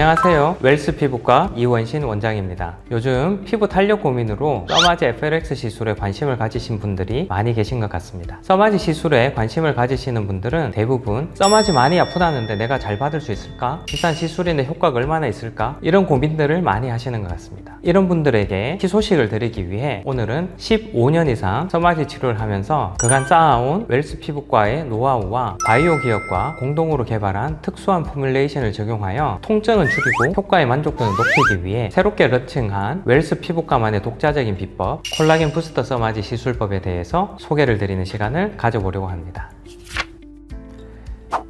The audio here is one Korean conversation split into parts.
안녕하세요. 웰스 피부과 이원신 원장입니다. 요즘 피부 탄력 고민으로 써마지 FLX 시술에 관심을 가지신 분들이 많이 계신 것 같습니다. 써마지 시술에 관심을 가지시는 분들은 대부분 써마지 많이 아프다는데 내가 잘 받을 수 있을까? 비싼 시술인데 효과가 얼마나 있을까? 이런 고민들을 많이 하시는 것 같습니다. 이런 분들에게 희소식을 드리기 위해 오늘은 15년 이상 써마지 치료를 하면서 그간 쌓아온 웰스 피부과의 노하우와 바이오 기업과 공동으로 개발한 특수한 포뮬레이션을 적용하여 통증은 줄이고 효과의 만족도는 높이기 위해 새롭게 런칭한 웰스 피부과만의 독자적인 비법 콜라겐 부스터 써마지 시술법에 대해서 소개를 드리는 시간을 가져보려고 합니다.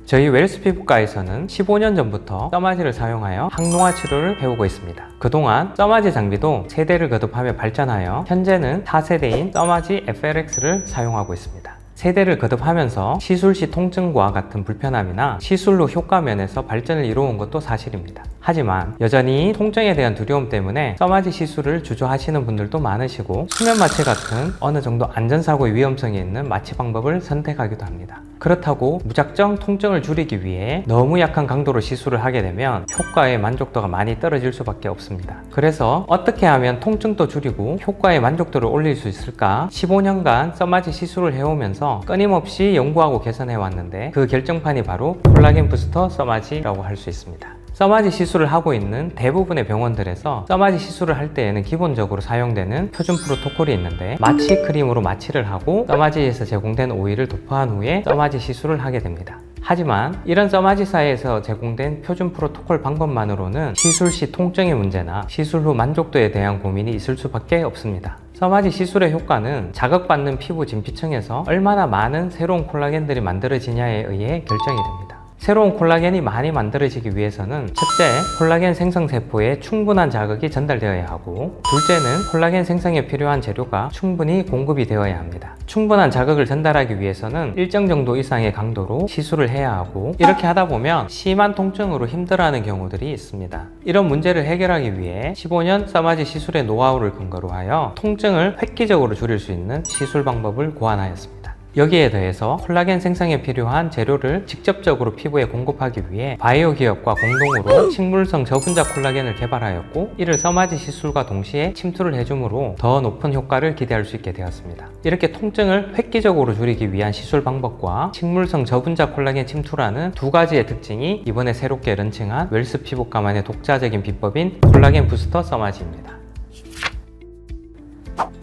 저희 웰스 피부과에서는 15년 전부터 써마지를 사용하여 항노화 치료를 해오고 있습니다. 그동안 써마지 장비도 세대를 거듭하며 발전하여 현재는 4세대인 써마지 FLX를 사용하고 있습니다. 세대를 거듭하면서 시술 시 통증과 같은 불편함이나 시술 후 효과 면에서 발전을 이루어온 것도 사실입니다. 하지만 여전히 통증에 대한 두려움 때문에 써마지 시술을 주저하시는 분들도 많으시고 수면 마취 같은 어느 정도 안전사고의 위험성이 있는 마취 방법을 선택하기도 합니다. 그렇다고 무작정 통증을 줄이기 위해 너무 약한 강도로 시술을 하게 되면 효과의 만족도가 많이 떨어질 수밖에 없습니다. 그래서 어떻게 하면 통증도 줄이고 효과의 만족도를 올릴 수 있을까? 15년간 써마지 시술을 해오면서 끊임없이 연구하고 개선해 왔는데 그 결정판이 바로 콜라겐 부스터 써마지라고 할 수 있습니다. 써마지 시술을 하고 있는 대부분의 병원들에서 써마지 시술을 할 때에는 기본적으로 사용되는 표준 프로토콜이 있는데 마취 크림으로 마취를 하고 써마지에서 제공된 오일을 도포한 후에 써마지 시술을 하게 됩니다. 하지만 이런 써마지사에서 제공된 표준 프로토콜 방법만으로는 시술 시 통증의 문제나 시술 후 만족도에 대한 고민이 있을 수밖에 없습니다. 써마지 시술의 효과는 자극받는 피부 진피층에서 얼마나 많은 새로운 콜라겐들이 만들어지냐에 의해 결정이 됩니다. 새로운 콜라겐이 많이 만들어지기 위해서는 첫째, 콜라겐 생성세포에 충분한 자극이 전달되어야 하고 둘째는 콜라겐 생성에 필요한 재료가 충분히 공급이 되어야 합니다. 충분한 자극을 전달하기 위해서는 일정 정도 이상의 강도로 시술을 해야 하고 이렇게 하다 보면 심한 통증으로 힘들어하는 경우들이 있습니다. 이런 문제를 해결하기 위해 15년 써마지 시술의 노하우를 근거로 하여 통증을 획기적으로 줄일 수 있는 시술 방법을 고안하였습니다. 여기에 더해서 콜라겐 생성에 필요한 재료를 직접적으로 피부에 공급하기 위해 바이오 기업과 공동으로 식물성 저분자 콜라겐을 개발하였고 이를 써마지 시술과 동시에 침투를 해주므로 더 높은 효과를 기대할 수 있게 되었습니다. 이렇게 통증을 획기적으로 줄이기 위한 시술 방법과 식물성 저분자 콜라겐 침투라는 두 가지의 특징이 이번에 새롭게 런칭한 웰스 피부과만의 독자적인 비법인 콜라겐 부스터 써마지입니다.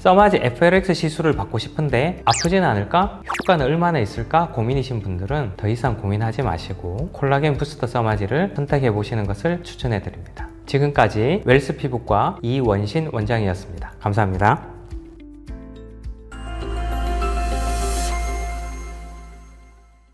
써마지 FLX 시술을 받고 싶은데 아프진 않을까? 효과는 얼마나 있을까? 고민이신 분들은 더 이상 고민하지 마시고 콜라겐 부스터 써마지를 선택해 보시는 것을 추천해 드립니다. 지금까지 웰스 피부과 이원신 원장이었습니다. 감사합니다.